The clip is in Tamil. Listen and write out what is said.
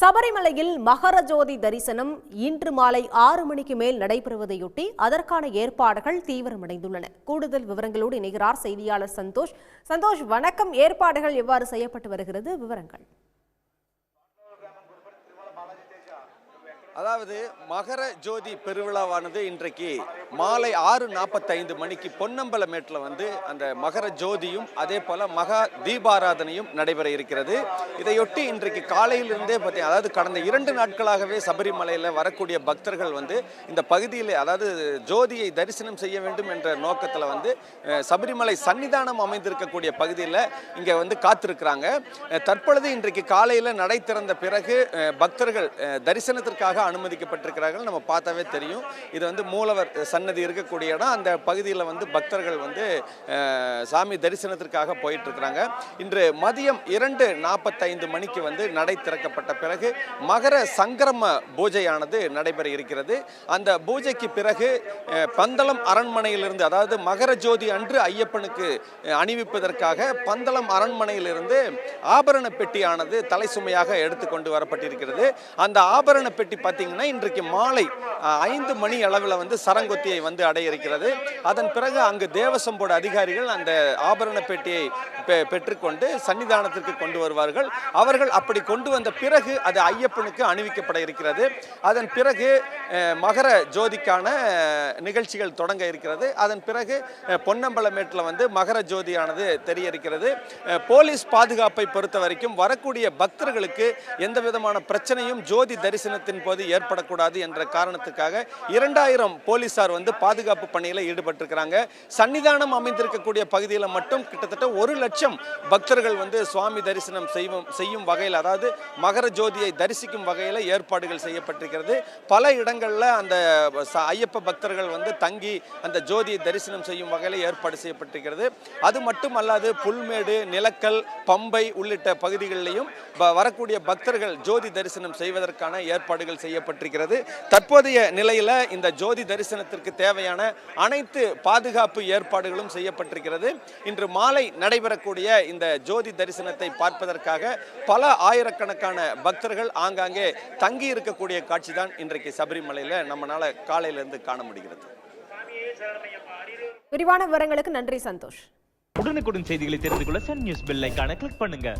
சபரிமலையில் மகர ஜோதி தரிசனம் இன்று மாலை 6 மணிக்கு மேல் நடைபெறுவதையொட்டி அதற்கான ஏற்பாடுகள் தீவிரமடைந்துள்ளன. கூடுதல் விவரங்களோடு இணைகிறார் செய்தியாளர் சந்தோஷ். சந்தோஷ், வணக்கம். ஏற்பாடுகள் எவ்வாறு செய்யப்பட்டு வருகிறது? விவரங்கள். அதாவது மகர ஜோதி பெருவிழாவானது இன்றைக்கு மாலை 6:45 மணிக்கு பொன்னம்பலமேட்டில் அந்த மகர ஜோதியும் அதே போல மகா தீபாராதனையும் நடைபெற இருக்கிறது. இதையொட்டி இன்றைக்கு காலையிலிருந்தே பார்த்தீங்கன்னா, அதாவது கடந்த 2 நாட்களாகவே சபரிமலையில் வரக்கூடிய பக்தர்கள் இந்த பகுதியில், அதாவது ஜோதியை தரிசனம் செய்ய வேண்டும் என்ற நோக்கத்தில் சபரிமலை சன்னிதானம் அமைந்திருக்கக்கூடிய பகுதியில் இங்கே காத்திருக்கிறாங்க. தற்பொழுது இன்றைக்கு காலையில் நடை திறந்த பிறகு பக்தர்கள் தரிசனத்திற்காக அனுமதிக்கப்பட்டிருக்கிறார்கள். நம்ம பார்த்தாவே தெரியும், இது மூலவர் சன்னதி இருக்கக்கூடிய இடம். அந்த பகுதியில் பக்தர்கள் சாமி தரிசனத்திற்காக போயிட்டு இருக்கிறாங்க. இன்று மதியம் 2:45 மணிக்கு நடை திறக்கப்பட்ட பிறகு மகர சங்கிரம பூஜையானது நடைபெற இருக்கிறது. அந்த பூஜைக்கு பிறகு பந்தளம் அரண்மனையிலிருந்து, அதாவது மகர ஜோதி அன்று ஐயப்பனுக்கு அணிவிப்பதற்காக பந்தளம் அரண்மனையிலிருந்து ஆபரண பெட்டியானது தலை சுமையாக எடுத்துக்கொண்டு வரப்பட்டிருக்கிறது. அந்த ஆபரண பெட்டி பார்த்தீங்கன்னா இன்றைக்கு மாலை 5 மணி அளவில் சரங்கொத்தியை அடைய இருக்கிறது. அதன் பிறகு அங்கு தேவசம் போர்டு அதிகாரிகள் அந்த ஆபரண பெட்டியை பெற்றுக்கொண்டு சன்னிதானத்திற்கு கொண்டு வருவார்கள். அவர்கள் அப்படி கொண்டு வந்த பிறகு அது ஐயப்பனுக்கு அணிவிக்கப்பட இருக்கிறது. அதன் பிறகு மகர ஜோதிக்கான நிகழ்ச்சிகள் தொடங்க இருக்கிறது. அதன் பிறகு பொன்னம்பலமேட்டில் மகர ஜோதியானது தெரிய இருக்கிறது. போலீஸ் பாதுகாப்பை பொறுத்த வரைக்கும் வரக்கூடிய பக்தர்களுக்கு எந்த விதமான பிரச்சனையும் ஜோதி தரிசனத்தின் போது ஏற்படக்கூடாது என்ற காரணத்துக்காக 2000 போலீசார் பாதுகாப்பு பணியில் ஈடுபட்டிருக்கிறாங்க. சன்னிதானம் அமைந்திருக்கக்கூடிய பகுதியில் மட்டும் கிட்டத்தட்ட 1 லட்சம் பக்தர்கள் சுவாமி தரிசனம் செய்யும் வகையில், அதாவது மகர ஜோதியை தரிசிக்கும் வகையில் ஏற்பாடுகள் செய்யப்பட்டிருக்கிறது. பல இடங்களில் அந்த ஐயப்ப பக்தர்கள் தங்கி அந்த ஜோதியை தரிசனம் செய்யும் வகையில் ஏற்பாடு செய்யப்பட்டிருக்கிறது. அது மட்டுமல்லாது புல்மேடு, நிலக்கல், பம்பை உள்ளிட்ட பகுதிகளிலையும் வரக்கூடிய பக்தர்கள் ஜோதி தரிசனம் செய்வதற்கான ஏற்பாடுகள் செய்யப்பட்டிருக்கிறது. தற்போதைய நிலையில் இந்த ஜோதி தரிசனத்திற்கு தேவையான அனைத்து பாதுகாப்பு ஏற்பாடுகளும் செய்யப்பட்டிருக்கிறது. இன்று மாலை நடைபெறக்கூடிய இந்த ஜோதி தரிசனத்தை பார்ப்பதற்காக பல ஆயிரக்கணக்கான பக்தர்கள் ஆங்காங்கே தங்கி இருக்கக்கூடிய காட்சி தான் இன்றைக்கு சபரிமலையில் நம்மளால காலையிலிருந்து காண முடிகிறது. விரிவான விவரங்களுக்கு நன்றி சந்தோஷ். உடனுக்குடன் செய்திகளை தெரிந்து கொள்ள சன் நியூஸ் பெல் ஐகானை கிளிக் பண்ணுங்க.